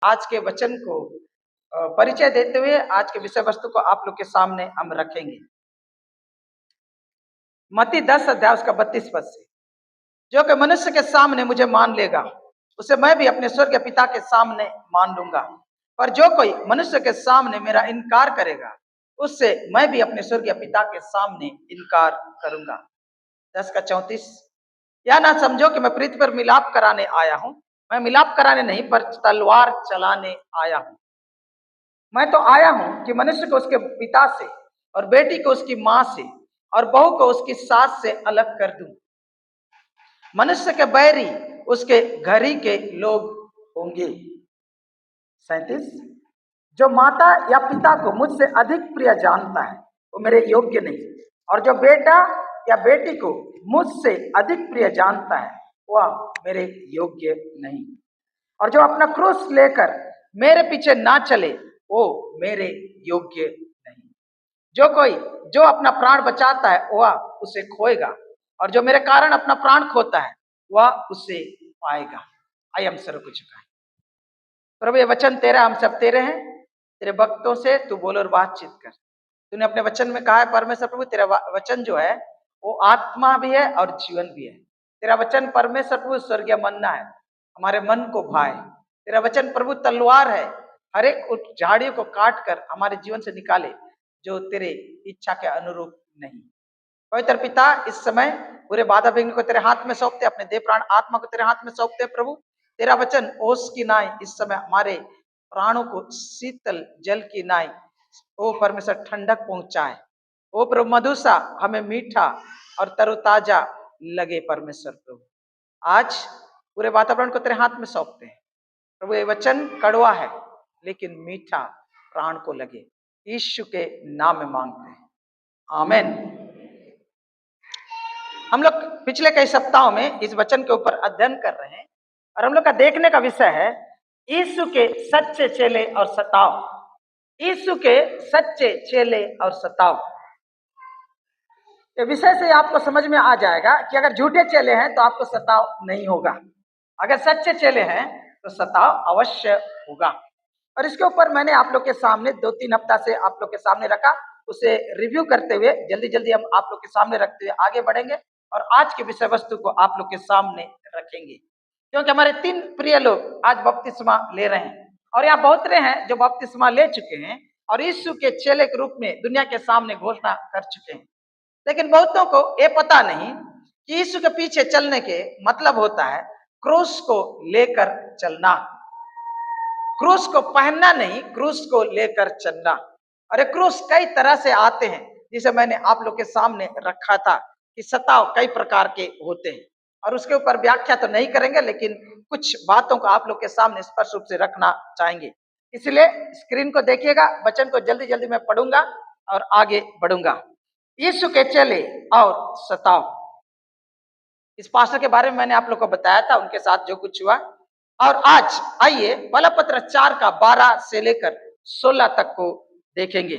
आज के वचन को परिचय देते हुए आज के विषय वस्तु को आप लोग के सामने हम रखेंगे। मत्ती 10 अध्याय उसका 32 पद से, जो कि मनुष्य के सामने मुझे मान लेगा उसे मैं भी अपने स्वर्गीय पिता के सामने मान लूंगा, पर जो कोई मनुष्य के सामने मेरा इनकार करेगा उससे मैं भी अपने स्वर्गीय पिता के सामने इनकार करूंगा। 10 का 34, या ना समझो कि मैं पृथ्वी पर मिलाप कराने आया हूं, मैं मिलाप कराने नहीं पर तलवार चलाने आया हूं। मैं तो आया हूं कि मनुष्य को उसके पिता से और बेटी को उसकी मां से और बहू को उसकी सास से अलग कर दूं। मनुष्य के बैरी उसके घर ही के लोग होंगे। 37, जो माता या पिता को मुझसे अधिक प्रिय जानता है वो मेरे योग्य नहीं, और जो बेटा या बेटी को मुझसे अधिक प्रिय जानता है वह मेरे योग्य नहीं, और जो अपना क्रूस लेकर मेरे पीछे ना चले वो मेरे योग्य नहीं। जो अपना प्राण बचाता है वह उसे खोएगा, और जो मेरे कारण अपना प्राण खोता है वह उसे पाएगा। आइए हम सर को झुकाएं। प्रभु ये वचन तेरा, हम सब तेरे हैं, तेरे भक्तों से तू बोल और बातचीत कर। तूने अपने वचन में कहा है परमेश्वर प्रभु तेरा वचन जो है वो आत्मा भी है और जीवन भी है। तेरा वचन परमेश्वर प्रभु स्वर्गीय मन्ना है, हमारे मन को भाए। तेरा वचन प्रभु तलवार है, हर एक झाड़ियों को काट कर हमारे जीवन से निकाले जो तेरे इच्छा के अनुरूप नहीं। पवित्र पिता, इस समय पूरे बाधा विघ्न को तेरे हाथ में सौंपते, अपने देह प्राण आत्मा को तेरे हाथ में सौंपते प्रभु। तेरा वचन ओस की नाई इस समय हमारे प्राणों को शीतल जल की नाई ओ परमेश्वर ठंडक पहुंचाए। ओ प्रभु मधुसा हमें मीठा और तरोताजा लगे परमेश्वर प्रभु। आज पूरे वातावरण को तेरे हाथ में सौंपते हैं प्रभु। ये वचन कड़वा है लेकिन मीठा प्राण को लगे, यीशु के नाम में मांगते हैं, आमेन। हम लोग पिछले कई सप्ताहों में इस वचन के ऊपर अध्ययन कर रहे हैं और हम लोग का देखने का विषय है यीशु के सच्चे चेले और सताव। यीशु के सच्चे चेले और सताव, ये विषय से आपको समझ में आ जाएगा कि अगर झूठे चेले हैं तो आपको सताव नहीं होगा, अगर सच्चे चेले हैं तो सताव अवश्य होगा। और इसके ऊपर मैंने आप लोग के सामने 2-3 हफ्ता से आप लोग के सामने रखा, उसे रिव्यू करते हुए जल्दी जल्दी हम आप लोग के सामने रखते हुए आगे बढ़ेंगे और आज के विषय वस्तु को आप लोग के सामने रखेंगे, क्योंकि हमारे 3 प्रिय लोग आज बपतिस्मा ले रहे हैं और यहाँ बहुत रहे हैं जो बपतिस्मा ले चुके हैं और यीशु के चेले के रूप में दुनिया के सामने घोषणा कर चुके हैं। लेकिन बहुतों को ये पता नहीं कि यीशु के पीछे चलने के मतलब होता है क्रूस को लेकर चलना, क्रूस को पहनना नहीं, क्रूस को लेकर चलना। अरे क्रूस कई तरह से आते हैं, जिसे मैंने आप लोग के सामने रखा था कि सताव कई प्रकार के होते हैं और उसके ऊपर व्याख्या तो नहीं करेंगे लेकिन कुछ बातों को आप लोग के सामने स्पष्ट रूप से रखना चाहेंगे। इसलिए स्क्रीन को देखिएगा, वचन को जल्दी जल्दी मैं पढ़ूंगा और आगे बढ़ूंगा। यीशु के चेले और सताव, इस पास्टर के बारे में मैंने आप लोग को बताया था, उनके साथ जो कुछ हुआ। और आज आइए फलपत्र 4 का 12 से लेकर 16 तक को देखेंगे।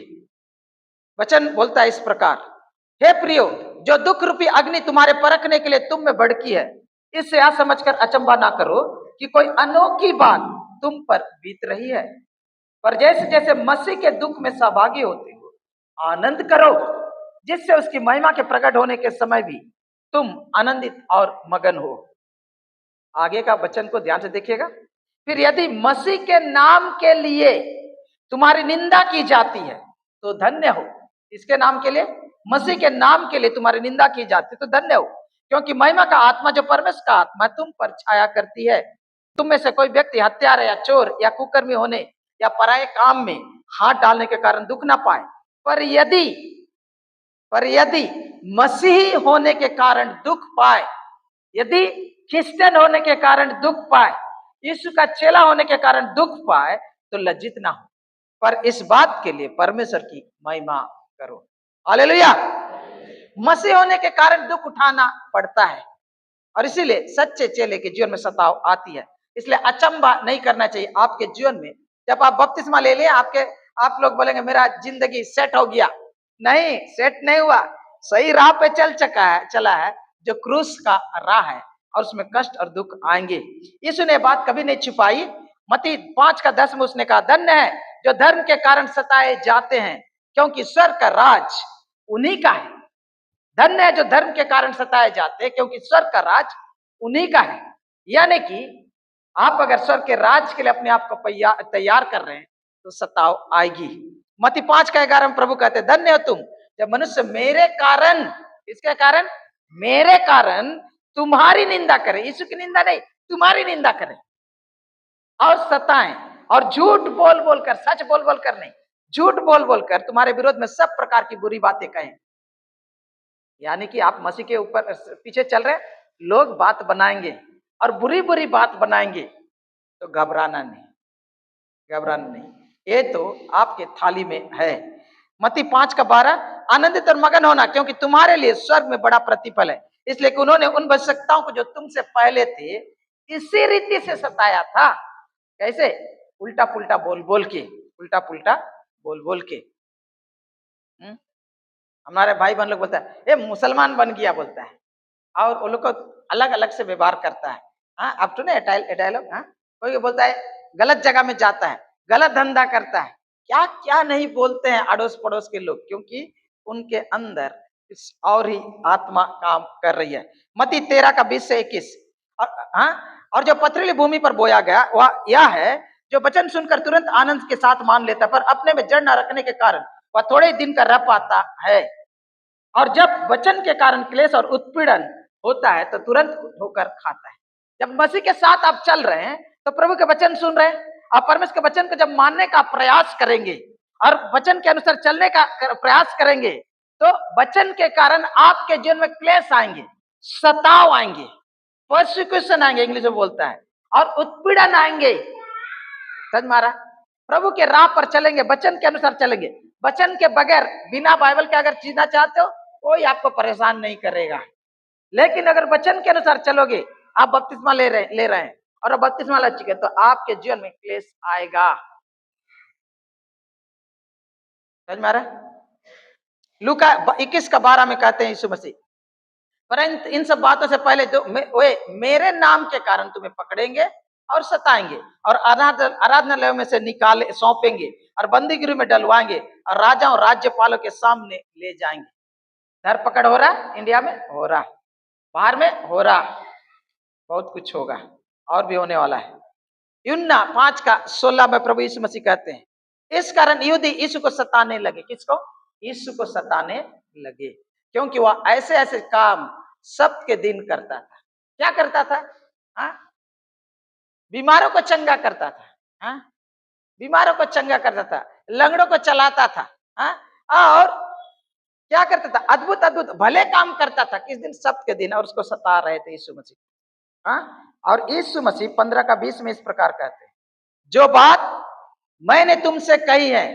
वचन बोलता है इस प्रकार, हे प्रियो, जो दुख रूपी अग्नि तुम्हारे परखने के लिए तुम में भड़की है, इससे यह समझकर अचंभा ना करो कि कोई अनोखी बात तुम पर बीत रही है, पर जैसे जैसे मसीह के दुख में सहभागी होते हो आनंद करो, जिससे उसकी महिमा के प्रकट होने के समय भी तुम आनंदित और मगन हो। आगे का वचन को ध्यान से देखिएगा। फिर यदि मसीह के नाम के लिए तुम्हारी निंदा की जाती है तो धन्य हो। इसके नाम के लिए, मसीह के नाम के लिए तुम्हारी निंदा की जाती है तो धन्य हो, क्योंकि महिमा का आत्मा जो परमेश्वर का आत्मा तुम पर छाया करती है। तुम में से कोई व्यक्ति हत्यारा या चोर या कुकर्मी होने या पराये काम में हाथ डालने के कारण दुख ना पाए, पर यदि मसीही होने के कारण दुख पाए, यदि क्रिश्चियन होने के कारण दुख पाए, यीशु का चेला होने के कारण दुख पाए तो लज्जित ना हो, पर इस बात के लिए परमेश्वर की महिमा करो। हालेलुया। मसीह होने के कारण दुख उठाना पड़ता है और इसीलिए सच्चे चेले के जीवन में सताव आती है। इसलिए अचंभा नहीं करना चाहिए आपके जीवन में। जब आप बपतिस्मा ले लिए आप लोग बोलेंगे मेरा जिंदगी सेट हो गया। नहीं, सेट नहीं हुआ, सही राह पे चला है जो क्रूस का राह है और उसमें कष्ट और दुख आएंगे। यीशु ने बात कभी नहीं छुपाई। मत्ती 5:10 में उसने कहा, धन्य है जो धर्म के कारण सताए जाते हैं, क्योंकि स्वर्ग का राज उन्हीं का है। धन्य है जो धर्म के कारण सताए जाते हैं, क्योंकि स्वर्ग का राज उन्हीं का है। यानी कि आप अगर स्वर्ग के राज के लिए अपने आप को तैयार कर रहे हैं तो सताव आएगी। मत्ती 5:11 में प्रभु कहते हैं, धन्य हो तुम जब मनुष्य मेरे कारण, इसके कारण, मेरे कारण तुम्हारी निंदा करे, यीशु की निंदा नहीं, तुम्हारी निंदा करे और सताएं, और झूठ बोल बोलकर, सच बोल बोलकर नहीं, झूठ बोल बोलकर तुम्हारे विरोध में सब प्रकार की बुरी बातें कहें। यानी कि आप मसीह के ऊपर पीछे चल रहे, लोग बात बनाएंगे और बुरी बुरी बात बनाएंगे, तो घबराना नहीं, घबराना नहीं, ये तो आपके थाली में है। मत्ती 5:12, आनंदित और मगन होना, क्योंकि तुम्हारे लिए स्वर्ग में बड़ा प्रतिफल है, इसलिए कि उन्होंने उन भक्तों को जो तुमसे पहले थे इसी रीति से सताया था। कैसे? उल्टा पुल्टा बोल बोल के, उल्टा पुल्टा बोल बोल के। हमारे भाई बहन लोग बोलता है, ये मुसलमान बन गया बोलता है, और वो लोग को अलग अलग से व्यवहार करता है। हाँ, अब सुने डायलॉग। हाँ, कोई बोलता है गलत जगह में जाता है, गलत धंधा करता है, क्या क्या नहीं बोलते हैं अड़ोस पड़ोस के लोग, क्योंकि उनके अंदर इस और ही आत्मा काम कर रही है। मत्ती 13:20-21। और जो पथरीली भूमि पर बोया गया वह यह है, जो वचन सुनकर तुरंत आनंद के साथ मान लेता, पर अपने में जड़ न रखने के कारण वह थोड़े दिन का रह पाता है, और जब वचन के कारण क्लेश और उत्पीड़न होता है तो तुरंत ठोकर खाता है। जब मसीह के साथ आप चल रहे हैं तो प्रभु के वचन सुन रहे हैं, आप परमेश्वर के वचन को जब मानने का प्रयास करेंगे और वचन के अनुसार चलने का प्रयास करेंगे, तो वचन के कारण आपके जीवन में क्लेश आएंगे, सताव आएंगे, परसिक्यूशन आएंगे, इंग्लिश में बोलता है, और उत्पीड़न आएंगे। समझ मारा? प्रभु के राह पर चलेंगे, वचन के अनुसार चलेंगे। वचन के बगैर, बिना बाइबल के अगर जीना चाहते हो, कोई आपको परेशान नहीं करेगा। लेकिन अगर वचन के अनुसार चलोगे, आप बपतिस्मा ले रहे हैं और बपतिस्मा ले चुके, तो आपके जीवन में क्लेश आएगा। समझ में आ रहा है? लूका 21:12 में कहते हैं यीशु मसीह, परंतु इन सब बातों से पहले जो वे मेरे नाम के कारण तुम्हें पकड़ेंगे और सताएंगे और आराधनालयों में से निकाले सौंपेंगे और बंदी गृह में डलवाएंगे और राजाओं राज्यपालों के सामने ले जाएंगे। धरपकड़ हो रहा है, इंडिया में हो रहा, बाहर में हो रहा, बहुत कुछ होगा और भी होने वाला है। यूहन्ना 5:16 में प्रभु यीशु मसीह कहते हैं, इस कारण यहूदी यीशु को सताने लगे। किसको? यीशु को सताने लगे, क्योंकि वह ऐसे ऐसे काम सबके दिन करता था। क्या करता था? हाँ, बीमारों को चंगा करता था। हाँ, बीमारों को चंगा करता था, लंगड़ों को चलाता था। हाँ, और क्या करता था? अद्भुत अद्भुत भले काम करता था, किस दिन? सब्त दिन, और उसको सता रहे थे यीशु मसीह। हाँ, और यीशु मसीह 15:20 में इस प्रकार कहते हैं, जो बात मैंने तुमसे कही है,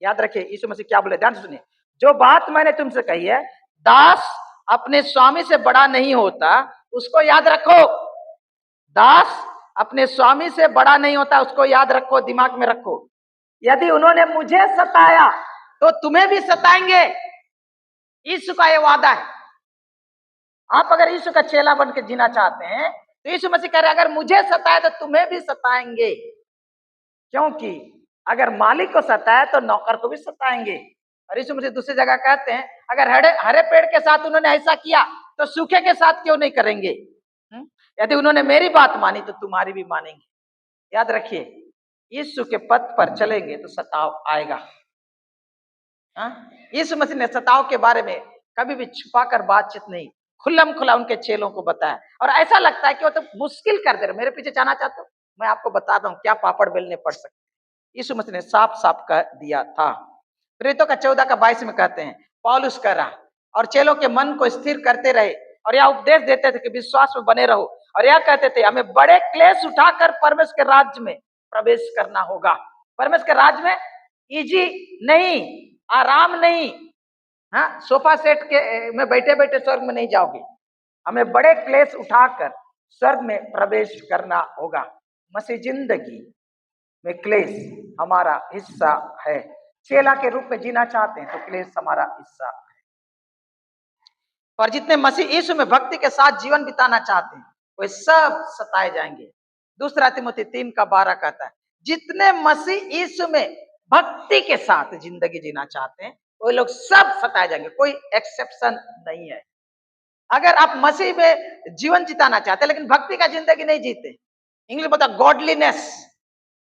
याद रखिए यीशु मसीह क्या बोले, ध्यान से सुनिए, जो बात मैंने तुमसे कही है, दास अपने स्वामी से बड़ा नहीं होता, उसको याद रखो। दास अपने स्वामी से बड़ा नहीं होता, उसको याद रखो, दिमाग में रखो। यदि उन्होंने मुझे सताया तो तुम्हें भी सताएंगे। यीशु का यह वादा है। आप अगर यीशु का चेला बन के जीना चाहते हैं तो यीशु मसीह कह रहे, अगर मुझे सताए तो तुम्हें भी सताएंगे, क्योंकि अगर मालिक को सताए तो नौकर को भी सताएंगे। और यीशु मसीह दूसरी जगह कहते हैं, अगर हरे पेड़ के साथ उन्होंने ऐसा किया तो सूखे के साथ क्यों नहीं करेंगे? यदि उन्होंने मेरी बात मानी तो तुम्हारी भी मानेंगे। याद रखिए, यीशु के पथ पर चलेंगे तो सताव आएगा। यीशु मसीह ने सताव के बारे में कभी भी छुपाकर बातचीत नहीं, खुल्लम खुला उनके चेलों को बताया। और ऐसा लगता है कि वो तो मुश्किल कर दे रहे, मेरे पीछे जाना चाहते हो, मैं आपको बताता हूँ क्या पापड़ बेलने पड़ सकते। यीशु मसीह ने साफ साफ कह दिया था। प्रेरितों का 14:22 में कहते हैं, पौलुस कह रहा, और चेलों के मन को स्थिर करते रहे और यह उपदेश देते थे कि विश्वास में बने रहो, और यह कहते थे हमें बड़े क्लेश उठाकर परमेश्वर के राज्य में प्रवेश करना होगा। परमेश्वर के राज्य में इजी नहीं, आराम नहीं, हाँ, सोफा सेट के में बैठे बैठे स्वर्ग में नहीं जाओगे, हमें बड़े क्लेश उठाकर स्वर्ग में प्रवेश करना होगा। मसीह जिंदगी में क्लेश हमारा हिस्सा है। चेला के रूप में जीना चाहते हैं तो क्लेश हमारा हिस्सा है। और जितने मसीह यीशु में भक्ति के साथ जीवन बिताना चाहते हैं वे सब सताए जाएंगे। 2 तिमोथी 3:12 कहता है, जितने मसीह यीशु में भक्ति के साथ जिंदगी जीना चाहते हैं वो लोग सब सताए जाएंगे, कोई एक्सेप्शन नहीं है। अगर आप मसीह में जीवन जिताना चाहते हैं लेकिन भक्ति का जिंदगी नहीं जीते, इंग्लिश बोलता godliness,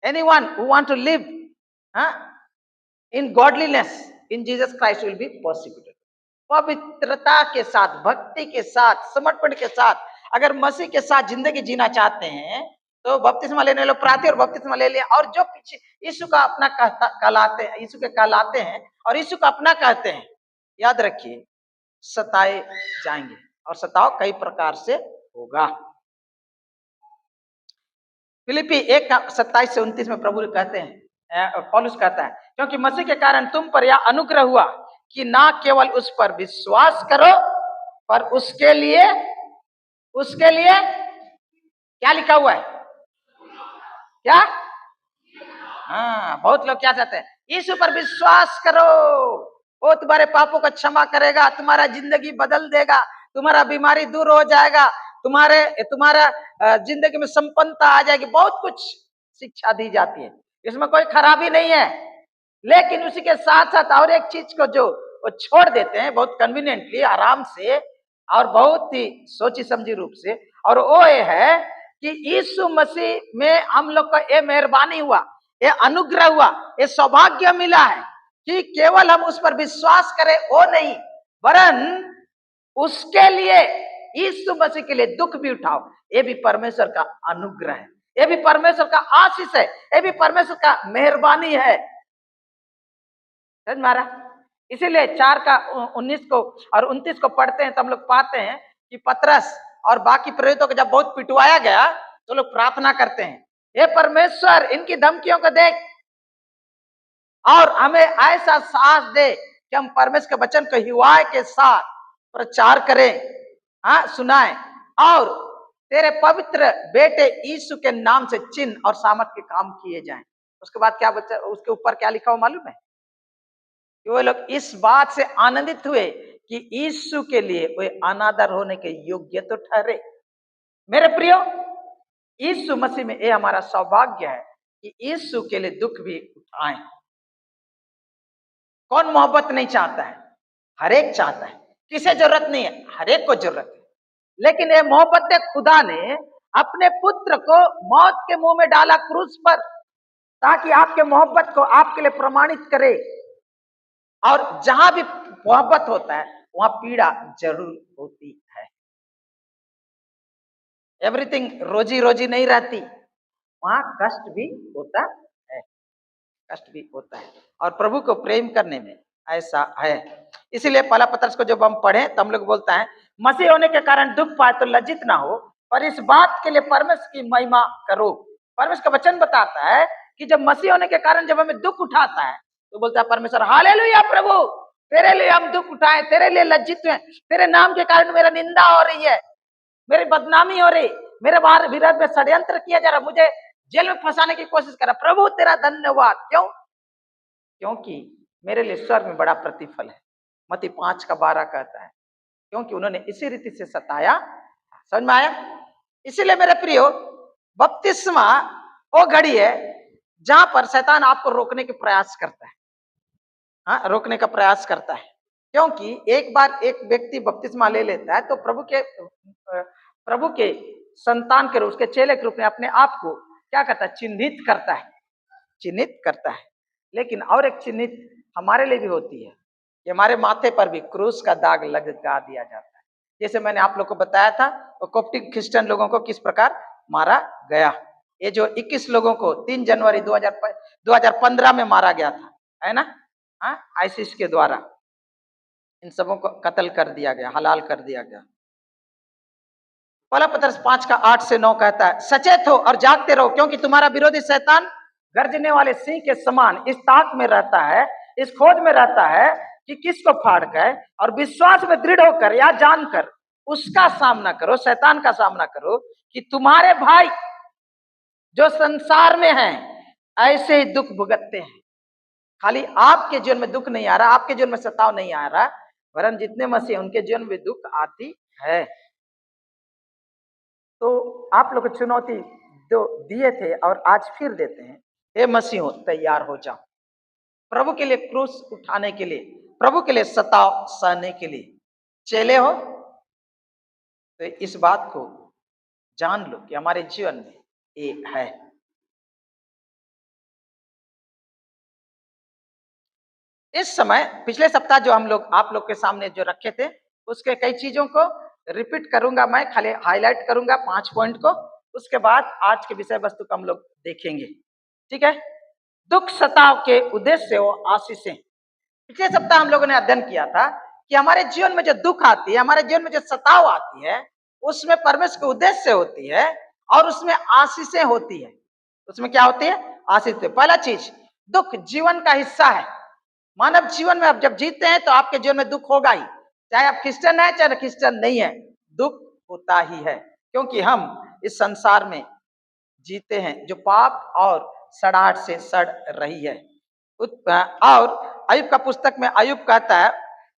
anyone who want to live in godliness in Jesus Christ will be persecuted. पवित्रता के साथ, भक्ति के साथ, समर्पण के साथ अगर मसीह के साथ जिंदगी जीना चाहते हैं तो बपतिस्मा लेने लो, प्रार्थी और बपतिस्मा ले लिया, और जो पीछे यीशु का अपना कहलाते हैं, यीशु के कहलाते हैं और यीशु का अपना कहते हैं, याद रखिए सताए जाएंगे और सताव कई प्रकार से होगा। फिलिपी 1:27 से 29 में प्रभु कहते हैं, पौलुस कहता है, क्योंकि मसीह के कारण तुम पर यह अनुग्रह हुआ कि ना केवल उस पर विश्वास करो पर उसके लिए क्या लिखा हुआ है, क्या? हाँ, बहुत लोग क्या चाहते हैं, यीशु पर विश्वास करो, वो तुम्हारे पापों को क्षमा करेगा, तुम्हारा जिंदगी बदल देगा, तुम्हारा बीमारी दूर हो जाएगा, तुम्हारा जिंदगी में संपन्नता आ जाएगी, बहुत कुछ शिक्षा दी जाती है, इसमें कोई खराबी नहीं है। लेकिन उसी के साथ साथ और एक चीज को जो वो छोड़ देते हैं बहुत कन्वीनियंटली, आराम से और बहुत ही सोची समझी रूप से, और वो ये है कि यीशु मसीह में हम लोग को ये मेहरबानी हुआ, ये अनुग्रह हुआ, ये सौभाग्य मिला है कि केवल हम उस पर विश्वास करें वो नहीं, वरन उसके लिए, यीशु मसीह के लिए दुख भी उठाओ, ये भी परमेश्वर का अनुग्रह है, ये भी परमेश्वर का आशीष है, ये भी परमेश्वर का मेहरबानी है। समझ मारा? इसीलिए 4:19 को और 29 को पढ़ते हैं तो हम लोग पाते हैं कि पतरस और बाकी प्रेरितों को जब बहुत पिटवाया गया तो लोग प्रार्थना करते हैं, हे परमेश्वर इनकी धमकियों को देख और हमें ऐसा साहस दे कि हम परमेश्वर के वचन को हिवाए के साथ प्रचार करें, सुनाएं, और तेरे पवित्र बेटे यीशु के नाम से चिन्ह और सामर्थ के काम किए जाएं। उसके बाद क्या बच्चा, उसके ऊपर क्या लिखा हुआ मालूम है? वो लोग इस बात से आनंदित हुए कि यीशु के लिए वे अनादर होने के योग्य तो ठहरे। मेरे प्रियो, यीशु मसीह में ये हमारा सौभाग्य है कि यीशु के लिए दुख भी उठाएं। कौन मोहब्बत नहीं चाहता है? हर एक चाहता है, किसे जरूरत नहीं है? हर एक को जरूरत है। लेकिन ये मोहब्बत खुदा ने अपने पुत्र को मौत के मुंह में डाला क्रूस पर, ताकि आपके मोहब्बत को आपके लिए प्रमाणित करे। और जहां भी मोहब्बत होता है वहां पीड़ा जरूर होती है। एवरीथिंग रोजी रोजी नहीं रहती, वहां कष्ट भी होता है, कष्ट भी होता है। और प्रभु को प्रेम करने में ऐसा है। इसीलिए पहला पत्रस को जब हम पढ़े तो हम लोग बोलता है, मसीह होने के कारण दुख पाए तो लज्जित ना हो, पर इस बात के लिए परमेश्वर की महिमा करो। परमेश्वर का वचन बताता है कि जब मसीह होने के कारण जब हमें दुख उठाता है तो बोलता है परमेश्वर, हालेलुया प्रभु, तेरे लिए हम दुख उठाए, तेरे लिए लज्जित हुए, तेरे नाम के कारण मेरा निंदा हो रही है, मेरी बदनामी हो रही, मेरे बाहर विरोध में षड्यंत्र किया जा रहा, मुझे जेल में फंसाने की कोशिश कर रहा। प्रभु तेरा धन्यवाद, क्यों? क्योंकि मेरे लिए स्वर्ग में बड़ा प्रतिफल है। मत्ती 5:12 कहता है, क्योंकि उन्होंने इसी रीति से सताया। समझ में आया? इसीलिए मेरे प्रियो, बपतिस्मा वो घड़ी है जहां पर शैतान आपको रोकने के प्रयास करता है, रोकने का प्रयास करता है। क्योंकि एक बार एक व्यक्ति बपतिस्मा ले लेता है तो प्रभु के संतान के रूप, उसके चेले के रूप में अपने आप को क्या करता है? चिन्हित करता है। लेकिन और एक चिन्हित हमारे लिए भी होती है कि हमारे माथे पर भी क्रूस का दाग लगा दिया जाता है। जैसे मैंने आप लोग को बताया था वो कोप्टिक क्रिश्चियन लोगों को किस प्रकार मारा गया। ये जो 21 लोगों को 3 जनवरी 2015 में मारा गया था, है ना, आईसिस के द्वारा इन सबों को कत्ल कर दिया गया, हलाल कर दिया गया। पहला पत्रस 5:8 से 9 कहता है, सचेत हो और जागते रहो, क्योंकि तुम्हारा विरोधी शैतान गर्जने वाले सिंह के समान इस ताक में रहता है, इस खोज में रहता है कि किसको फाड़ कर, और विश्वास में दृढ़ होकर या जानकर उसका सामना करो, शैतान का सामना करो, कि तुम्हारे भाई जो संसार में हैं ऐसे ही दुख भुगतते हैं। खाली आपके जीवन में दुख नहीं आ रहा, आपके जीवन में सताव नहीं आ रहा, वरन जितने मसीह उनके जीवन में दुख आती है। तो आप लोग को चुनौती दिए थे और आज फिर देते हैं हे मसीह तैयार हो जाओ, प्रभु के लिए क्रूस उठाने के लिए, प्रभु के लिए सताव सहने के लिए चेले हो। तो इस बात को जान लो कि हमारे जीवन में ये है। इस समय पिछले सप्ताह जो हम लोग आप लोग के सामने जो रखे थे, उसके कई चीजों को रिपीट करूंगा, मैं खाली हाईलाइट करूंगा 5 पॉइंट को। उसके बाद आज के विषय वस्तु को हम लोग देखेंगे, ठीक है। दुख सताव के उद्देश्य और आशीषें। पिछले सप्ताह हम लोगों ने अध्ययन किया था कि हमारे जीवन में जो दुख आती है, हमारे जीवन में जो सताव आती है, उसमें परमेश्वर के उद्देश्य होती है और उसमें आशीषें होती है। उसमें क्या होती है? आशीष। पहला चीज, दुख जीवन का हिस्सा है। मानव जीवन में आप जब जीते हैं तो आपके जीवन में दुख होगा ही, चाहे आप क्रिश्चियन है चाहे क्रिश्चियन नहीं है, दुख होता ही है। क्योंकि हम इस संसार में जीते हैं जो पाप और सड़ाहट से सड़ रही है। और अयुब का पुस्तक में अयुब कहता है,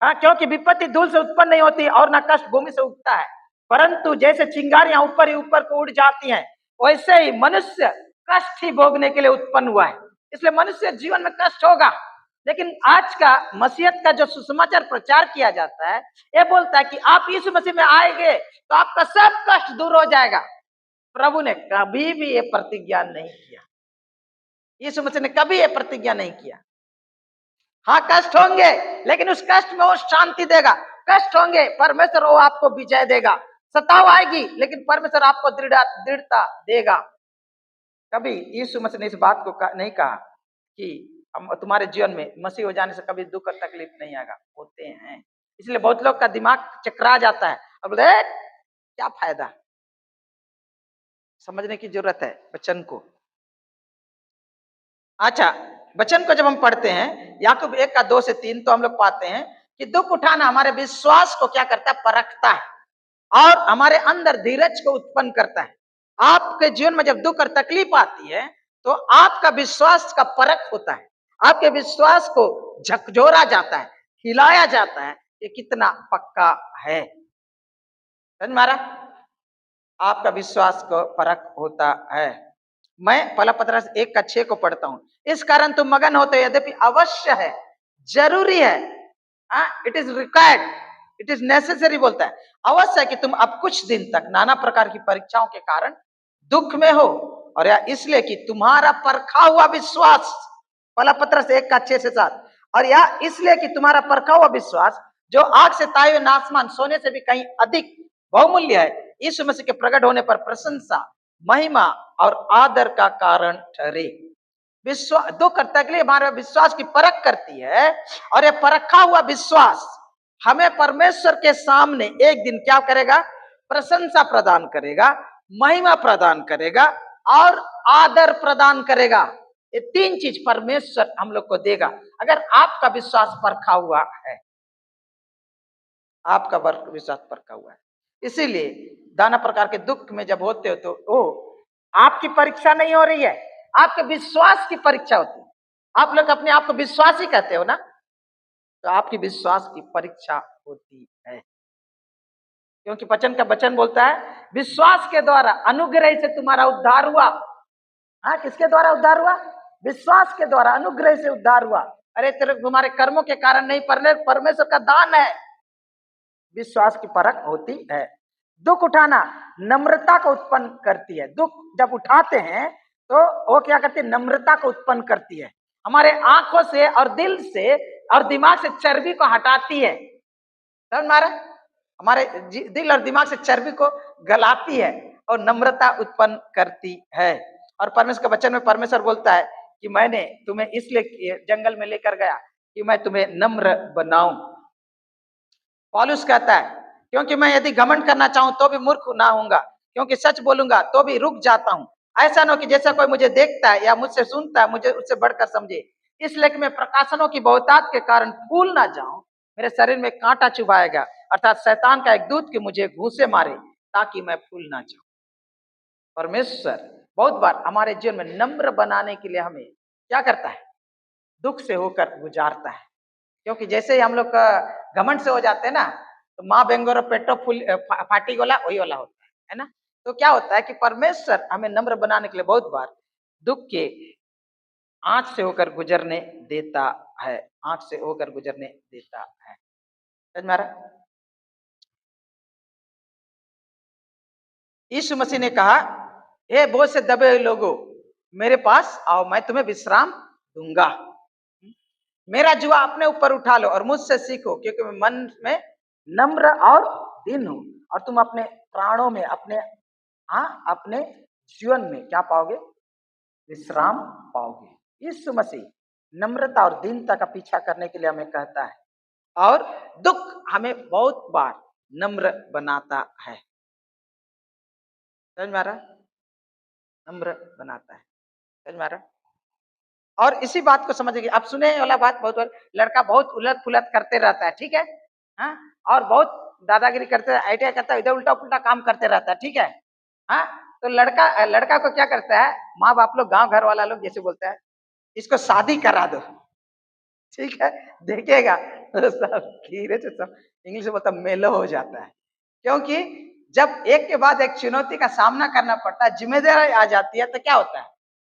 हाँ, क्योंकि विपत्ति धूल से उत्पन्न नहीं होती और ना कष्ट भूमि से उगता है, परंतु जैसे चिंगारियां ऊपर ही ऊपर को उड़ जाती हैं, वैसे ही मनुष्य कष्ट ही भोगने के लिए उत्पन्न हुआ है। इसलिए मनुष्य जीवन में कष्ट होगा। लेकिन आज का मसीहत का जो सुसमाचार प्रचार किया जाता है, ये बोलता है कि आप यीशु मसीह में आएंगे तो आपका सब कष्ट दूर हो जाएगा। प्रभु ने कभी भी ये प्रतिज्ञा नहीं किया, यीशु मसीह ने कभी ये प्रतिज्ञा नहीं किया। हाँ, कष्ट होंगे लेकिन उस कष्ट में वो शांति देगा। कष्ट होंगे, परमेश्वर वो आपको विजय देगा। सताव आएगी लेकिन परमेश्वर आपको दृढ़ता देगा। कभी यीशु मसीह ने इस बात को नहीं कहा कि तुम्हारे जीवन में मसीह हो जाने से कभी दुख और तकलीफ नहीं आएगा। होते हैं। इसलिए बहुत लोग का दिमाग चकरा जाता है और बोले क्या फायदा। समझने की जरूरत है वचन को। अच्छा, वचन को जब हम पढ़ते हैं याकूब 1 का 2 से 3, तो हम लोग पाते हैं कि दुख उठाना हमारे विश्वास को क्या करता है? परखता है और हमारे अंदर धीरज को उत्पन्न करता है। आपके जीवन में जब दुख और तकलीफ आती है तो आपका विश्वास का परख होता है, आपके विश्वास को झकझोरा जाता है, हिलाया जाता है, ये कितना पक्का है। समझ मारा? आपका विश्वास को परख होता है। मैं पहला पत्रस 1 का 6 को पढ़ता हूं। इस कारण तुम मगन होते, यद्यपि अवश्य है, जरूरी है, it is required, it is necessary बोलता है, अवश्य है कि तुम अब कुछ दिन तक नाना प्रकार की परीक्षाओं के कारण दुख में हो, और या इसलिए कि तुम्हारा परखा हुआ विश्वास, पहला पत्रस 1 का 6 से 7, और या इसलिए कि तुम्हारा परखा हुआ विश्वास जो आग से ताए हुए नासमान सोने से भी कहीं अधिक बहुमूल्य है, यीशु मसीह के प्रकट होने पर प्रशंसा, महिमा और आदर का कारण ठहरे। विश्वास, दुख और तकलीफ हमारे विश्वास की परख करती है, और यह परखा हुआ विश्वास हमें परमेश्वर के सामने एक दिन क्या करेगा? प्रशंसा प्रदान करेगा, महिमा प्रदान करेगा और आदर प्रदान करेगा। ये 3 चीज परमेश्वर हम लोग को देगा अगर आपका विश्वास परखा हुआ है। आपका विश्वास परखा हुआ है। इसीलिए नाना प्रकार के दुख में जब होते हो तो वो आपकी परीक्षा नहीं हो रही है, आपके विश्वास की परीक्षा होती है। आप लोग अपने आप को विश्वासी कहते हो ना, तो आपकी विश्वास की परीक्षा होती है। क्योंकि वचन का वचन बोलता है विश्वास के द्वारा अनुग्रह से तुम्हारा उद्धार हुआ। हाँ, किसके द्वारा उद्धार हुआ? विश्वास के द्वारा अनुग्रह से उद्धार हुआ। अरे तेरे तुम्हारे कर्मों के कारण नहीं, परमेश्वर का दान है। विश्वास की परख होती है। दुख उठाना नम्रता को उत्पन्न करती है। दुख जब उठाते हैं तो वो क्या करती है? नम्रता को उत्पन्न करती है। हमारे आंखों से और दिल से और दिमाग से चर्बी को हटाती है। समझ मारा? हमारे दिल और दिमाग से चर्बी को गलाती है और नम्रता उत्पन्न करती है। और परमेश्वर के वचन में परमेश्वर बोलता है कि मैंने तुम्हें इसलिए जंगल में लेकर गया कि मैं तुम्हें नम्र बनाऊं। पौलुस कहता है क्योंकि मैं यदि घमंड करना चाहूं तो भी मूर्ख ना होऊंगा, क्योंकि सच बोलूंगा तो भी रुक जाता हूं। ऐसा न हो कि जैसा कोई मुझे देखता है या मुझसे सुनता है मुझे उससे बढ़कर समझे। इसलिए कि मैं प्रकाशनों की बहुतायत के कारण फूल ना जाऊं, मेरे शरीर में कांटा चुभाएगा, अर्थात शैतान का एक दूत कि मुझे घूंसे मारे ताकि मैं फूल ना जाऊं। परमेश्वर बहुत बार हमारे जीवन में नम्र बनाने के लिए हमें क्या करता है? दुख से होकर गुजारता है। क्योंकि जैसे ही हम लोग घमंड से हो जाते हैं ना, तो माँ बेंगोर पेटो फूल फाटी गोला वही वाला होता है ना। तो क्या होता है कि परमेश्वर हमें नम्र बनाने के लिए बहुत बार दुख के आंच से होकर गुजरने देता है, आंच से होकर गुजरने देता है। समझ में आ रहा? यीशु मसीह ने कहा, हे बोझ से दबे हुए लोगों, मेरे पास आओ, मैं तुम्हें विश्राम दूंगा। मेरा जुआ अपने ऊपर उठा लो और मुझसे सीखो, क्योंकि मैं मन में नम्र और दीन हूं, और तुम अपने प्राणों में, अपने जीवन में क्या पाओगे? विश्राम पाओगे। यीशु मसीह नम्रता और दीनता का पीछा करने के लिए हमें कहता है, और दुख हमें बहुत बार नम्र बनाता है। समझ में आ रहा? नम्र बनाता है। समझ में आ रहा? और इसी बात को समझिए। अब सुने वाला बात, बहुत बार लड़का बहुत उलट पुलट करते रहता है, ठीक है, हाँ, और बहुत दादागिरी करते, आइडिया करता है, इधर उल्टा पुल्टा काम करते रहता है, ठीक है, हाँ। तो लड़का लड़का को क्या करता है, माँ बाप लोग, गांव घर वाला लोग जैसे बोलता है, इसको शादी करा दो, ठीक है, देखिएगा तो सब धीरे से, सब इंग्लिश में बोलता मेलो हो जाता है। क्योंकि जब एक के बाद एक चुनौती का सामना करना पड़ता है, जिम्मेदारी आ जाती है, तो क्या होता है,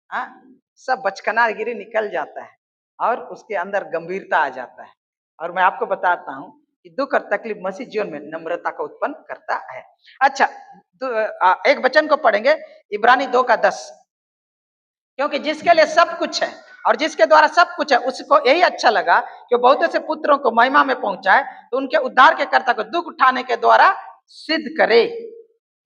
हाँ, सब बचकनागिरी निकल जाता है और उसके अंदर गंभीरता आ जाता है। और मैं आपको बताता हूं कि दुख और तकलीफ मसीह जीवन में नम्रता को उत्पन्न करता है। अच्छा, एक वचन को पढ़ेंगे, इब्रानी 2:10, क्योंकि जिसके लिए सब कुछ है और जिसके द्वारा सब कुछ है, उसको यही अच्छा लगा कि बहुत से पुत्रों को महिमा में पहुंचाए, तो उनके उद्धार के कर्ता को दुख उठाने के द्वारा सिद्ध करे।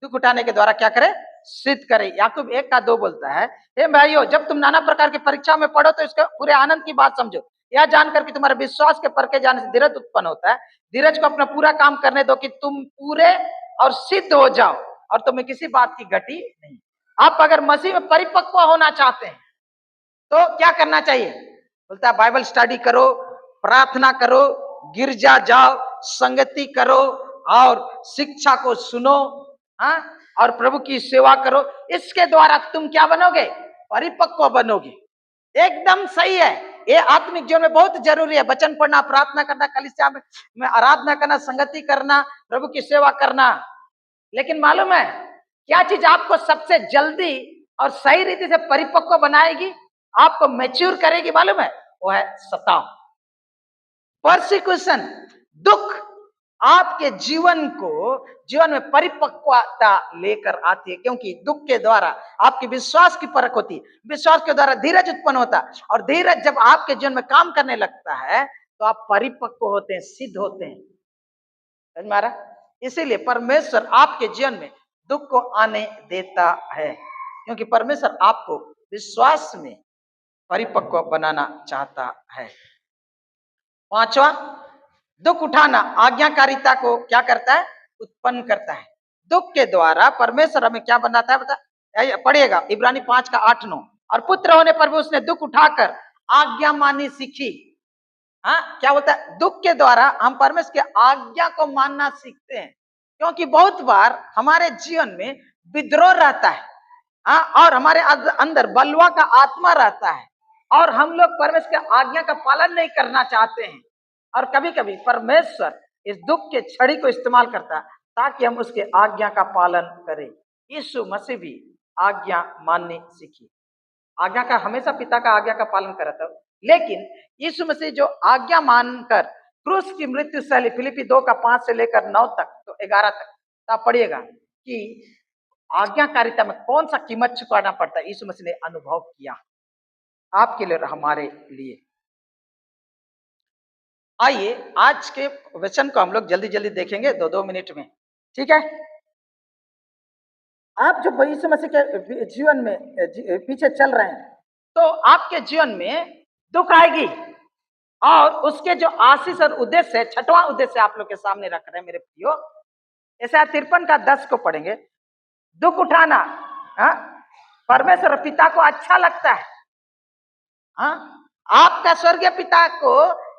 दुख उठाने के द्वारा क्या करे? सिद्ध करे। याकूब 1:2 बोलता है, हे भाइयों, जब तुम नाना प्रकार की परीक्षा में पढ़ो तो इसके पूरे आनंद की बात समझो, यह जानकर कि तुम्हारे विश्वास के परखे जाने से धीरज उत्पन्न होता है। धीरज को अपना पूरा काम करने दो कि तुम पूरे और सिद्ध हो जाओ, और तुम्हें किसी बात की घटी नहीं। आप अगर मसीह में परिपक्व होना चाहते हैं तो क्या करना चाहिए? बोलता है बाइबल स्टडी करो, प्रार्थना करो, गिरजा जाओ, संगति करो और शिक्षा को सुनो, हाँ, और प्रभु की सेवा करो। इसके द्वारा तुम क्या बनोगे? परिपक्व बनोगे। एकदम सही है। ये आत्मिक जीवन में बहुत जरूरी है। वचन पढ़ना, प्रार्थना करना, कलीसिया में आराधना करना, संगति करना, प्रभु की सेवा करना। लेकिन मालूम है क्या चीज आपको सबसे जल्दी और सही रीति से परिपक्व बनाएगी, आपको मैच्योर करेगी? मालूम है? वो है सताव, परसिक्यूशन। दुख आपके जीवन में परिपक्वता लेकर आती है, क्योंकि दुख के द्वारा आपके विश्वास की परख होती है, विश्वास के द्वारा धीरज उत्पन्न होता है, और धीरज जब आपके जीवन में काम करने लगता है तो आप परिपक्व होते हैं, सिद्ध होते हैं। समझ में आ रहा? इसीलिए परमेश्वर आपके जीवन में दुख को आने देता है, क्योंकि परमेश्वर आपको विश्वास में परिपक्व बनाना चाहता है। पांचवा, दुख उठाना आज्ञाकारिता को क्या करता है? उत्पन्न करता है। दुख के द्वारा परमेश्वर हमें क्या बनाता है? बता पढ़िएगा, इब्रानी 5:8-9। और पुत्र होने पर भी उसने दुख उठाकर आज्ञा मानी सीखी। हाँ, क्या बोलता है? दुख के द्वारा हम परमेश्वर की आज्ञा को मानना सीखते हैं, क्योंकि बहुत बार हमारे जीवन में विद्रोह रहता है, हाँ, और हमारे अंदर बलवा का आत्मा रहता है, और हम लोग परमेश्वर की आज्ञा का पालन नहीं करना चाहते हैं। और कभी कभी परमेश्वर इस दुख के छड़ी को इस्तेमाल करता है ताकि हम उसके आज्ञा का पालन करें। यीशु मसीह भी आज्ञा माननी सीखी। आज्ञा का, हमेशा पिता का आज्ञा का पालन करा था, लेकिन यीशु मसीह जो आज्ञा मानकर क्रूस की मृत्यु सहली, फिलिपी 2:5 से लेकर 9 तक, तो 11 तक, तो आप पढ़िएगा कि आज्ञाकारिता में कौन सा कीमत चुकाना पड़ता है, यीशु मसीह ने अनुभव किया आपके लिए और हमारे लिए। आइए आज के वचन को हम लोग जल्दी जल्दी देखेंगे, 2-2 मिनट में, ठीक है। आप जो यीशु मसीह के जीवन में पीछे चल रहे हैं, तो आपके जीवन में दुख आएगी, और उसके जो आशीष और उद्देश्य है, 6वां उद्देश्य आप लोग के सामने रख रहे हैं मेरे प्रियो। ऐसा 53:10 को पढ़ेंगे। दुख उठाना, हाँ, परमेश्वर पिता को अच्छा लगता है, हाँ, आपका स्वर्गीय पिता को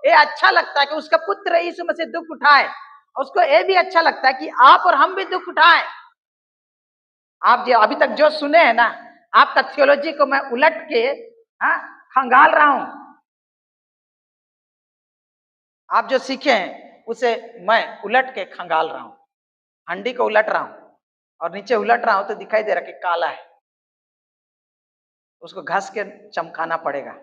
ये अच्छा लगता है कि उसका पुत्र यीशु मसीह दुख उठाए। उसको ये भी अच्छा लगता है कि आप और हम भी दुख उठाएं। आप जो अभी तक जो सुने हैं ना, आपका थियोलॉजी को मैं उलट के, हाँ, खंगाल रहा हूं। आप जो सीखे हैं उसे मैं उलट के खंगाल रहा हूं, हंडी को उलट रहा हूं, और नीचे उलट रहा हूं तो दिखाई दे रहा कि काला है। उसको घस के चमकाना पड़ेगा।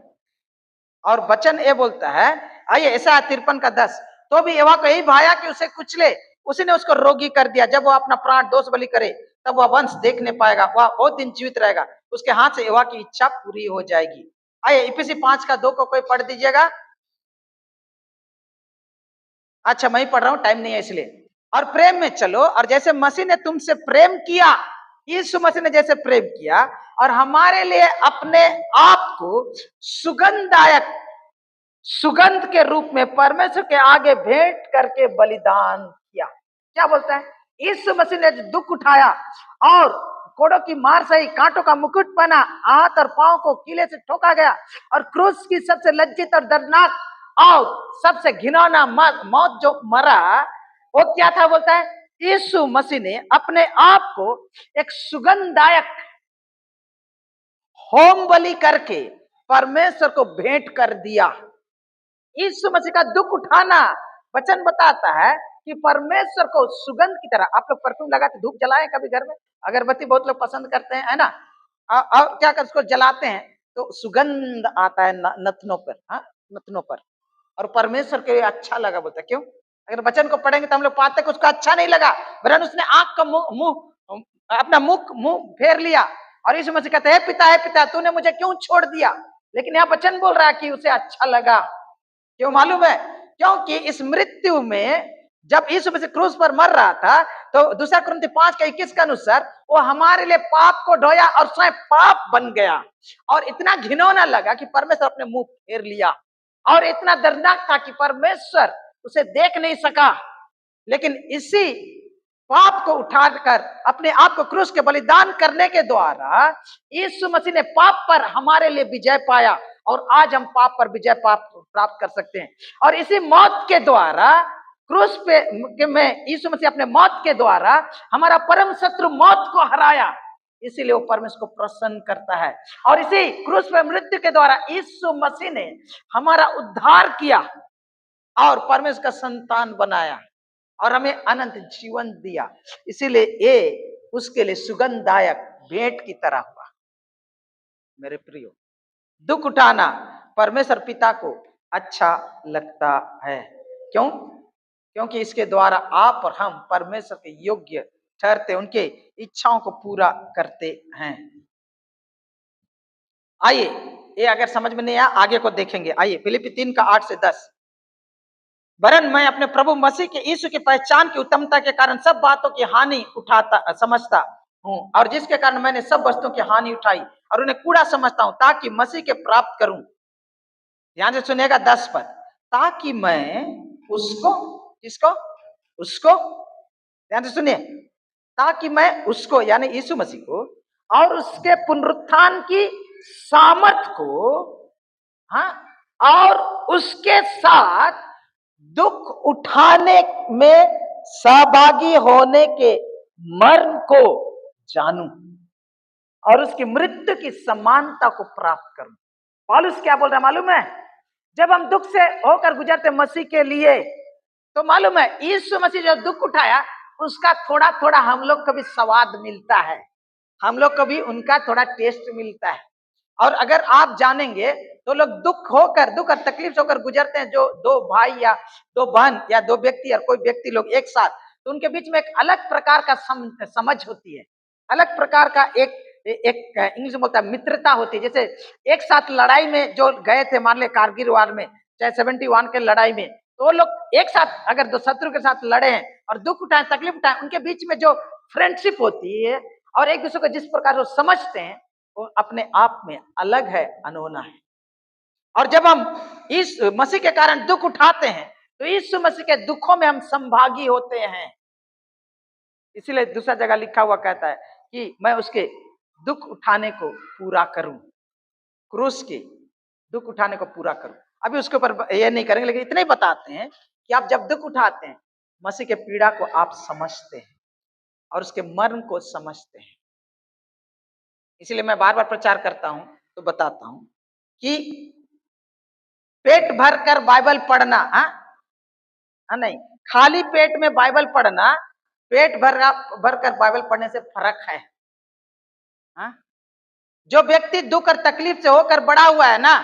और वचन ये बोलता है, आइए ऐसा 53:10, तो भी यहोवा को यही भाया कि उसे कुचले, उसी ने उसको रोगी कर दिया। जब वो अपना प्राण दोष बलि करे तब वह वंश देखने पाएगा, वह बहुत दिन जीवित रहेगा, उसके हाथ से यहोवा की इच्छा पूरी हो जाएगी। आइए इफिसी 5:2 को कोई पढ़ दीजिएगा। अच्छा मैं ही पढ़ रहा हूं, टाइम नहीं है इसलिए। और प्रेम में चलो, और जैसे मसीह ने तुमसे प्रेम किया, यीशु मसीह ने जैसे प्रेम किया और हमारे लिए अपने आप को सुगंधदायक सुगंध के रूप में परमेश्वर के आगे भेंट करके बलिदान किया। क्या बोलता है? यीशु मसीह ने दुख उठाया और कोड़ों की मार सही, कांटों का मुकुट पहना, हाथ और पांव को कीले से ठोका गया और क्रूस की सबसे लज्जित और दर्दनाक और सबसे घिनौना मौत जो मरा, वो क्या था? बोलता है यीशु मसीह ने अपने आप को एक सुगंधदायक होम बलि करके परमेश्वर को भेंट कर दिया। यीशु मसीह का दुख उठाना, वचन बताता है कि परमेश्वर को सुगंध की तरह। आप लोग परफ्यूम लगाते, धूप जलाए कभी घर में? अगरबत्ती बहुत लोग पसंद करते हैं, है ना? और क्या कर उसको जलाते हैं तो सुगंध आता है नथनों पर, हाँ नथनों पर। और परमेश्वर के लिए अच्छा लगा, बोलता क्यों? अगर वचन को पढ़ेंगे तो हम लोग पाते कि उसको अच्छा नहीं लगा, वरन उसने आंख का मुंह अपना मुंह फेर लिया और यीशु मसीह कहते हैं पिता, है पिता, तूने मुझे क्यों छोड़ दिया? लेकिन यहाँ वचन बोल रहा है कि उसे अच्छा लगा। क्यों मालूम है? क्योंकि इस मृत्यु में जब यीशु मसीह क्रूस पर मर रहा था तो 2 कुरिन्थी 5:21 के अनुसार वो हमारे लिए पाप को ढोया और स्वयं पाप बन गया। और इतना घिनौना लगा कि परमेश्वर अपने मुंह फेर लिया, और इतना दर्दनाक था कि परमेश्वर उसे देख नहीं सका। लेकिन इसी पाप को उठाकर अपने आप को क्रूस के बलिदान करने के द्वारा यीशु मसीह ने पाप पर हमारे लिए विजय पाया, और आज हम पाप पर विजय प्राप्त कर सकते हैं। और इसी मौत के द्वारा क्रूस पे में यीशु मसीह अपने मौत के द्वारा हमारा परम शत्रु मौत को हराया, इसीलिए वो परमेश्वर को प्रसन्न करता है। और इसी क्रूस पे मृत्यु के द्वारा यीशु मसीह ने हमारा उद्धार किया और परमेश्वर का संतान बनाया और हमें अनंत जीवन दिया। इसीलिए ये उसके लिए सुगंधदायक भेंट की तरह हुआ। मेरे प्रियो, दुख उठाना परमेश्वर पिता को अच्छा लगता है। क्यों? क्योंकि इसके द्वारा आप और हम परमेश्वर के योग्य ठहरते, उनके इच्छाओं को पूरा करते हैं। आइए, ये अगर समझ में नहीं आया आगे को देखेंगे। आइए फिलिप्पी 3:8-10। वरन मैं अपने प्रभु मसीह के यीशु की पहचान की उत्तमता के कारण सब बातों की हानि समझता हूँ, और जिसके कारण मैंने सब वस्तुओं की हानि उठाई और उन्हें कूड़ा समझता हूँ, ताकि मसीह के प्राप्त करूं। ध्यान से सुनेगा 10 पद, ताकि मैं उसको, किसको? उसको, ध्यान से सुनिए, ताकि मैं उसको यानी यीशु मसीह को और उसके पुनरुत्थान की सामर्थ को, हाँ, और उसके साथ दुख उठाने में सहभागी होने के मर्म को जानूं और उसकी मृत्यु की समानता को प्राप्त करूं। पौलुस क्या बोल रहा है मालूम है? जब हम दुख से होकर गुजरते मसीह के लिए, तो मालूम है यीशु मसीह जो दुख उठाया उसका थोड़ा थोड़ा हम लोग को भी स्वाद मिलता है, हम लोग को भी उनका थोड़ा टेस्ट मिलता है। और अगर आप जानेंगे तो लोग दुख और तकलीफ होकर गुजरते हैं, जो दो भाई या दो बहन या दो व्यक्ति या कोई व्यक्ति लोग एक साथ, तो उनके बीच में एक अलग प्रकार का समझ होती है, अलग प्रकार का एक इंग्लिश में बोलता है मित्रता होती है। जैसे एक साथ लड़ाई में जो गए थे, मान ले कारगिल वार में, चाहे 71 के लड़ाई में, तो लोग एक साथ अगर दो शत्रु के साथ लड़े हैं और दुख उठाए, तकलीफ उठाए, उनके बीच में जो फ्रेंडशिप होती है और एक दूसरे को जिस प्रकार वो समझते हैं, वो अपने आप में अलग है, अनोना है। और जब हम इस मसीह के कारण दुख उठाते हैं तो यीशु मसीह के दुखों में हम संभागी होते हैं। इसीलिए दूसरा जगह लिखा हुआ कहता है कि मैं उसके दुख उठाने को पूरा करूं, क्रूस के दुख उठाने को पूरा करूं। अभी उसके ऊपर ये नहीं करेंगे, लेकिन इतना ही बताते हैं कि आप जब दुख उठाते हैं, मसीह के पीड़ा को आप समझते हैं और उसके मर्म को समझते हैं। इसलिए मैं बार बार प्रचार करता हूं तो बताता हूं कि पेट भर कर बाइबल पढ़ना, हाँ नहीं, खाली पेट में बाइबल पढ़ना, पेट भर कर बाइबल पढ़ने से फर्क है। हाँ, जो व्यक्ति दुख और तकलीफ से होकर बड़ा हुआ है ना,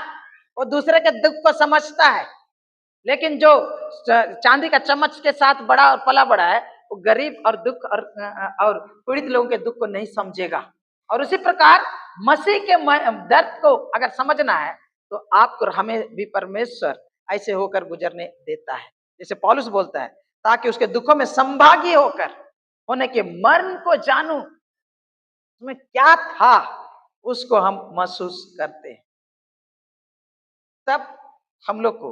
वो दूसरे के दुख को समझता है, लेकिन जो चांदी का चम्मच के साथ बड़ा और पला बड़ा है, वो गरीब और दुख और पीड़ित लोगों के दुख को नहीं समझेगा। और उसी प्रकार मसीह के दर्द को अगर समझना है तो आपको हमें भी परमेश्वर ऐसे होकर गुजरने देता है, जैसे पौलुस बोलता है, ताकि उसके दुखों में संभागी होकर होने के मर्म को जानूं, उसमें क्या था उसको हम महसूस करते हैं। तब हम लोग को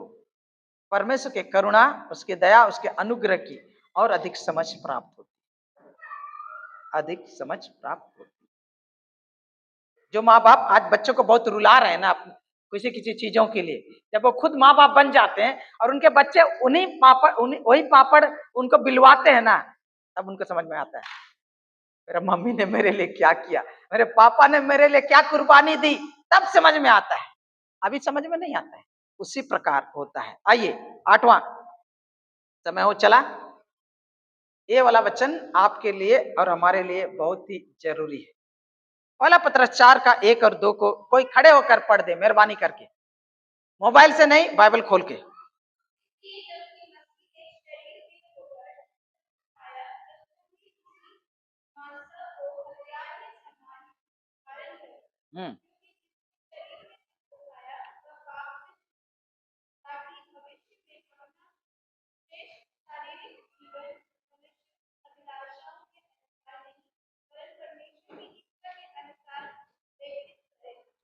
परमेश्वर के करुणा, उसके दया, उसके अनुग्रह की और अधिक समझ प्राप्त होती, अधिक समझ प्राप्त होती। जो माँ बाप आज बच्चों को बहुत रुला रहे हैं ना किसी किसी चीजों के लिए, जब वो खुद माँ बाप बन जाते हैं और उनके बच्चे वही पापड़ उनको बिलवाते हैं ना, तब उनको समझ में आता है मेरा मम्मी ने मेरे लिए क्या किया, मेरे पापा ने मेरे लिए क्या कुर्बानी दी, तब समझ में आता है, अभी समझ में नहीं आता है। उसी प्रकार होता है। आइए 8वां समय हो चला। ये वाला वचन आपके लिए और हमारे लिए बहुत ही जरूरी है। पहला पत्रस 4 का 1 और 2 को कोई खड़े होकर पढ़ दे मेहरबानी करके, मोबाइल से नहीं, बाइबल खोल के।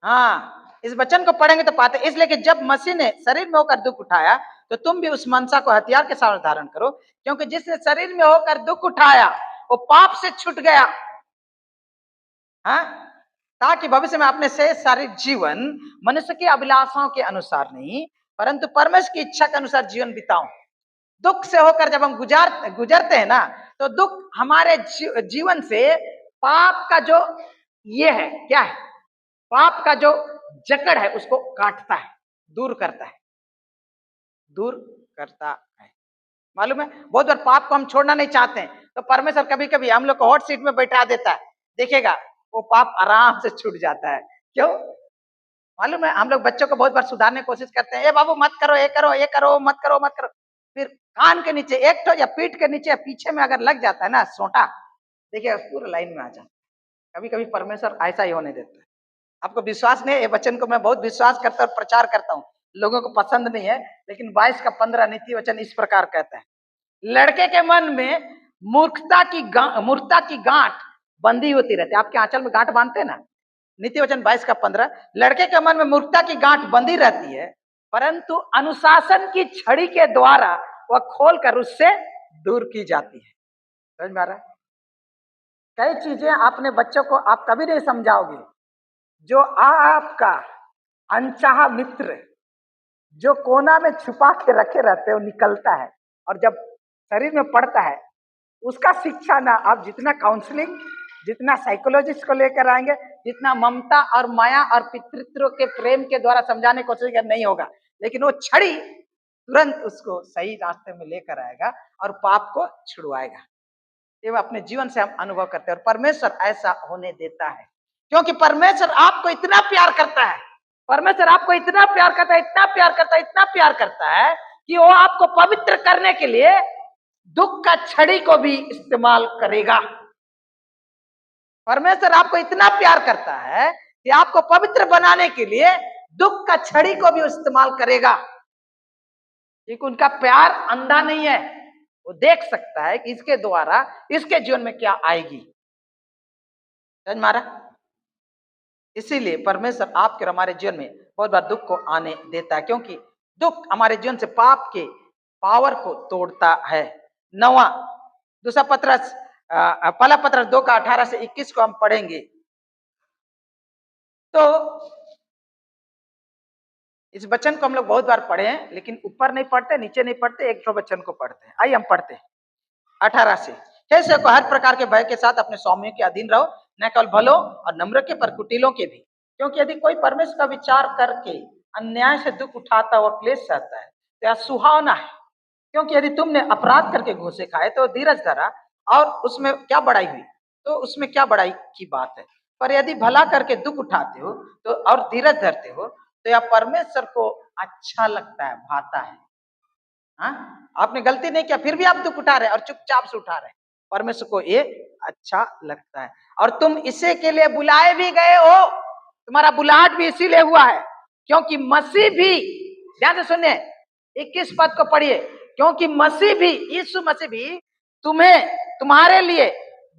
हाँ, इस वचन को पढ़ेंगे तो पाते, इसलिए कि जब मसीह ने शरीर में होकर दुख उठाया तो तुम भी उस मनसा को हथियार के साथ धारण करो, क्योंकि जिसने शरीर में होकर दुख उठाया वो पाप से छूट गया, हाँ, ताकि भविष्य में अपने से शारीरिक जीवन मनुष्य की अभिलाषाओं के अनुसार नहीं परंतु परमेश्वर की इच्छा के अनुसार जीवन बिताओ। दुख से होकर जब हम गुजरते हैं ना, तो दुख हमारे जीवन से पाप का जो ये है, क्या है, पाप का जो जकड़ है उसको काटता है, दूर करता है, दूर करता है। मालूम है, बहुत बार पाप को हम छोड़ना नहीं चाहते हैं तो परमेश्वर कभी कभी हम लोग को हॉट सीट में बैठा देता है, देखिएगा वो पाप आराम से छूट जाता है। क्यों मालूम है, हम लोग बच्चों को बहुत बार सुधारने की कोशिश करते हैं, ए बाबू मत करो, ये करो, ये करो, मत करो, मत करो, फिर कान के नीचे एक तो या पीठ के नीचे या पीछे में अगर लग जाता है ना सोटा, देखिए पूरा लाइन में आ जाता। कभी कभी परमेश्वर ऐसा ही होने देता है। आपको विश्वास नहीं है, ये वचन को मैं बहुत विश्वास करता और प्रचार करता हूँ, लोगों को पसंद नहीं है, लेकिन 22 का 15 नीति वचन इस प्रकार कहता है, लड़के के मन में मूर्खता की गांठ बंधी होती रहती है। आपके आंचल में गांठ बांधते हैं ना, नीति वचन 22 का 15, लड़के के मन में मूर्खता की गांठ बंधी रहती है, परंतु अनुशासन की छड़ी के द्वारा वह खोलकर उससे दूर की जाती है। समझ में आ रहा है? कई चीजें आपने बच्चों को आप कभी नहीं समझाओगे, जो आपका अनचाहा मित्र जो कोना में छुपा के रखे रहते हैं वो निकलता है, और जब शरीर में पड़ता है उसका शिक्षा ना आप जितना काउंसलिंग, जितना साइकोलॉजिस्ट को लेकर आएंगे, जितना ममता और माया और पितृत्व के प्रेम के द्वारा समझाने की कोशिश कर नहीं होगा, लेकिन वो छड़ी तुरंत उसको सही रास्ते में लेकर आएगा और पाप को छुड़वाएगा। ये अपने जीवन से हम अनुभव करते हैं, और परमेश्वर ऐसा होने देता है क्योंकि परमेश्वर आपको इतना प्यार करता है, परमेश्वर आपको इतना प्यार करता है, इतना प्यार करता है, इतना प्यार करता है कि वो आपको पवित्र करने के लिए दुख का छड़ी को भी इस्तेमाल करेगा। परमेश्वर आपको इतना प्यार करता है कि आपको पवित्र बनाने के लिए दुख का छड़ी को भी इस्तेमाल करेगा, क्योंकि उनका प्यार अंधा नहीं है, वो देख सकता है कि इसके द्वारा इसके जीवन में क्या आएगी। समझ मारा? इसीलिए परमेश्वर आपके और हमारे जीवन में बहुत बार दुख को आने देता है, क्योंकि दुख हमारे जीवन से पाप के पावर को तोड़ता है। 9वां दूसरा पत्रस पहला पत्रस 2 का 18 से 21 को हम पढ़ेंगे। तो इस वचन को हम लोग बहुत बार पढ़े हैं, लेकिन ऊपर नहीं पढ़ते, नीचे नहीं पढ़ते, एक तो वचन को पढ़ते हैं। आइए हम पढ़ते हैं 18 से। कैसे को हर प्रकार के भय के साथ अपने स्वामियों के अधीन रहो, न केवल भलों और नम्र के पर कुटिलों के भी, क्योंकि यदि कोई परमेश्वर का विचार करके अन्याय से दुख उठाता हुआ क्लेश सहता है तो यह सुहावना है, क्योंकि यदि तुमने अपराध करके घूसे खाए तो धीरज धरा और उसमें क्या बड़ाई हुई, तो उसमें क्या बड़ाई की बात है। पर यदि भला करके दुख उठाते हो तो और धीरज धरते हो तो यह परमेश्वर को अच्छा लगता है, भाता है। हाँ, आपने गलती नहीं किया फिर भी आप दुख उठा रहे हैं और चुपचाप से उठा रहे हैं, परमेश्वर को ये अच्छा लगता है। और तुम इसे के लिए बुलाए भी गए हो, तुम्हारा बुलाहट भी इसीलिए हुआ है क्योंकि मसीह भी, ध्यान से सुनिए 21 पद को पढ़िए, क्योंकि मसीह भी, यीशु मसीह भी तुम्हें, तुम्हारे लिए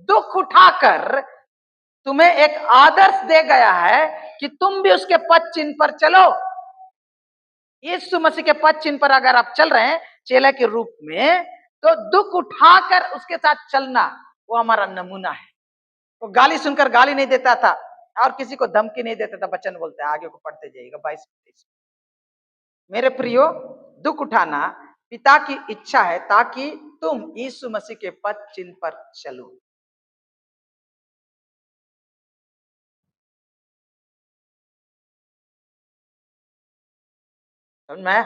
दुख उठाकर तुम्हें एक आदर्श दे गया है कि तुम भी उसके पद चिन्ह पर चलो। यीशु मसीह के पद चिन्ह पर अगर आप चल रहे हैं चेले के रूप में, तो दुख उठाकर उसके साथ चलना वो हमारा नमूना है। वो गाली सुनकर गाली नहीं देता था और किसी को धमकी नहीं देता था, वचन बोलता है, आगे को पढ़ते जाइएगा 22। मेरे प्रियो, दुख उठाना पिता की इच्छा है ताकि तुम यीशु मसीह के पद चिन्ह पर चलो। समझ में आया?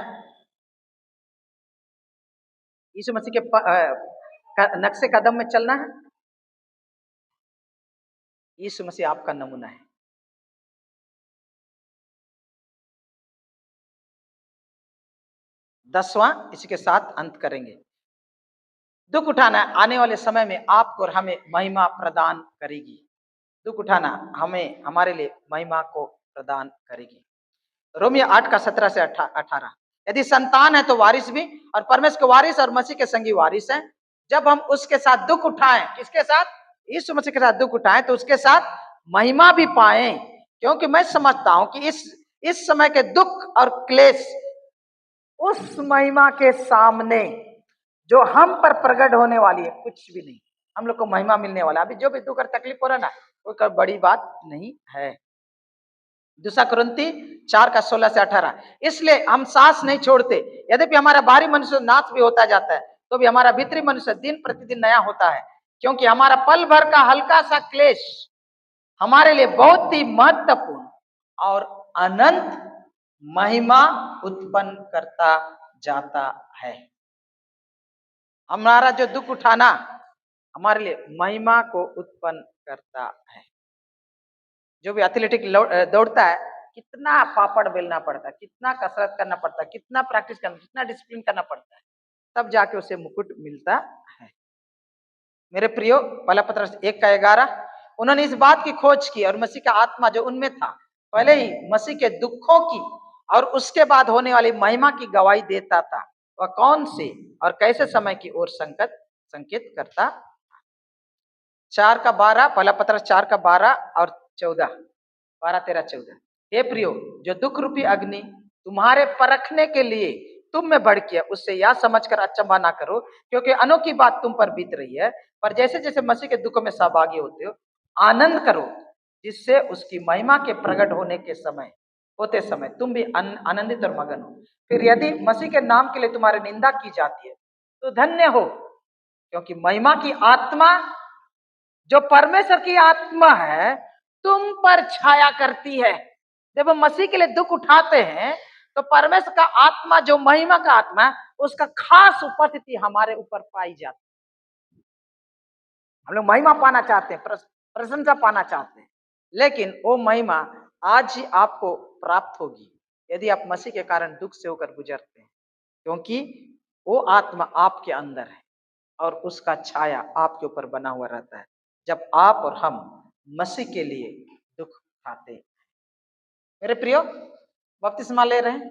यीशु मसीह के नक्शे कदम में चलना है। यीशु मसीह आपका नमूना है। 10वां इसी के साथ अंत करेंगे। दुख उठाना आने वाले समय में आपको और हमें महिमा प्रदान करेगी। दुख उठाना हमें, हमारे लिए महिमा को प्रदान करेगी। रोमियो 8 का 17 से 18, यदि संतान है तो वारिस भी, और परमेश्वर के वारिस और मसीह के संगी वारिस हैं। जब हम उसके साथ दुख उठाएं, किसके साथ? यीशु मसीह के साथ दुख उठाएं तो उसके साथ महिमा भी पाएं, क्योंकि मैं समझता हूं कि इस समय के दुख और क्लेश उस महिमा के सामने जो हम पर प्रकट होने वाली है कुछ भी नहीं। हम लोग को महिमा मिलने वाला, अभी जो भी दुख और तकलीफ हो रहा ना, वो कोई बड़ी बात नहीं है। 2 कुरिन्थी 4 का 16 से 18, इसलिए हम सांस नहीं छोड़ते, यद्यपि हमारा बाहरी मनुष्य नाश भी होता जाता है तो भी हमारा भीतरी मनुष्य दिन प्रतिदिन नया होता है, क्योंकि हमारा पल भर का हल्का सा क्लेश हमारे लिए बहुत ही महत्वपूर्ण और अनंत महिमा उत्पन्न करता जाता है। हमारा जो दुख उठाना हमारे लिए महिमा को उत्पन्न करता है। जो भी एथलेटिक दौड़ता है, कितना पापड़ बेलना पड़ता है, कितना कसरत करना पड़ता है, कितना प्रैक्टिस करना, कितना डिसिप्लिन करना पड़ता है, तब जाके उसे मुकुट मिलता है। मेरे प्रियो, पहला पत्रस 1 का 11, उन्होंने इस बात की खोज की और मसीह का आत्मा जो उनमें था पहले ही मसीह के दुखों की और उसके बाद होने वाली महिमा की गवाही देता था। वह कौन से और कैसे समय की ओर संकेत करता। 4 का 12, पहला पत्रस 4 का 12 और 14, 12, 13, 14, हे प्रियो, जो दुख रूपी अग्नि तुम्हारे परखने के लिए तुम में भड़की है, उससे यह समझकर अचंभा ना करो, क्योंकि अनोखी बात तुम पर बीत रही है, पर जैसे जैसे मसीह के दुखों में सहभागी होते हो आनंद करो, जिससे उसकी महिमा के प्रकट होने के समय होते समय तुम भी आनंदित और मगन हो। फिर यदि मसीह के नाम के लिए तुम्हारी निंदा की जाती है तो धन्य हो, क्योंकि महिमा की आत्मा जो परमेश्वर की आत्मा है तुम पर छाया करती है। जब हम मसीह के लिए दुख उठाते हैं तो परमेश्वर का आत्मा जो महिमा का आत्मा है उसका खास उपस्थिति हमारे ऊपर पाई जाती है। हम लोग महिमा पाना चाहते हैं, प्रशंसा पाना चाहते हैं, लेकिन वो महिमा आज ही आपको प्राप्त होगी यदि आप मसीह के कारण दुख से होकर गुजरते हैं, क्योंकि वो आत्मा आपके अंदर है और उसका छाया आपके ऊपर बना हुआ रहता है जब आप और हम मसीह के लिए दुख उठाते हैं। मेरे प्रियो, बपतिस्मा ले रहे हैं,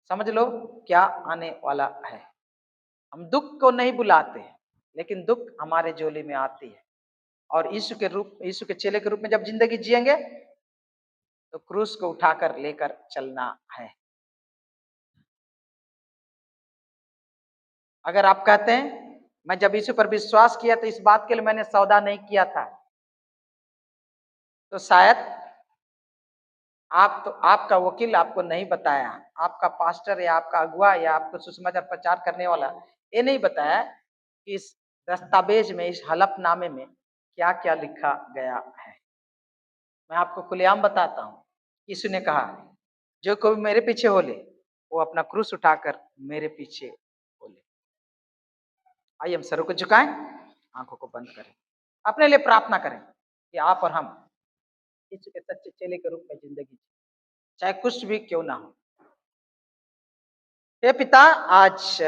समझ लो क्या आने वाला है। हम दुख को नहीं बुलाते, लेकिन दुख हमारे झोली में आती है, और यीशु के चेले के रूप में जब जिंदगी जिएंगे तो क्रूस को उठाकर लेकर चलना है। अगर आप कहते हैं मैं जब यीशु पर विश्वास किया तो इस बात के लिए मैंने सौदा नहीं किया था, तो शायद आपका वकील आपको नहीं बताया, आपका पास्टर या आपका अगुआ या आपको सुसमाचार प्रचार करने वाला ये नहीं बताया कि इस दस्तावेज में, इस हलफनामे में क्या क्या लिखा गया है। मैं आपको खुलेआम बताता हूँ, यीशु ने कहा जो कोई मेरे पीछे हो ले वो अपना क्रूस उठाकर मेरे पीछे हो ले। आइए हम सरों को झुकाएं, आंखों को बंद करें, अपने लिए प्रार्थना करें कि आप और हम यीशु के सच्चे चेले के रूप में जिंदगी जी, चाहे कुछ भी क्यों ना हो। हे पिता, आज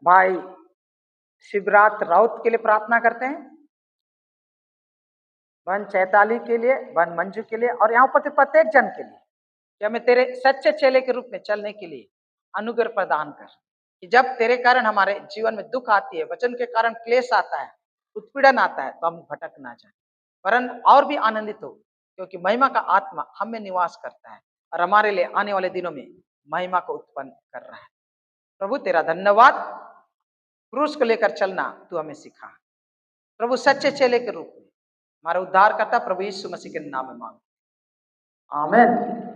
भाई शिवरात राउत के लिए प्रार्थना करते हैं, बहन चैताली के लिए, बहन मंजू के लिए और यहाँ पर प्रत्येक जन के लिए कि हमें तेरे सच्चे चेले के रूप में चलने के लिए अनुग्रह प्रदान कर, कि जब तेरे कारण हमारे जीवन में दुख आती है, वचन के कारण क्लेश आता है, उत्पीड़न आता है, तो हम भटक ना जाए, वरन और भी आनंदित हो, क्योंकि महिमा का आत्मा हम में निवास करता है और हमारे लिए आने वाले दिनों में महिमा को उत्पन्न कर रहा है। प्रभु तेरा धन्यवाद, क्रूस को लेकर चलना तू हमें सिखा प्रभु, सच्चे चेले के रूप में हमारा उद्धार करता प्रभु यीशु मसीह के नाम में मांग, आमीन।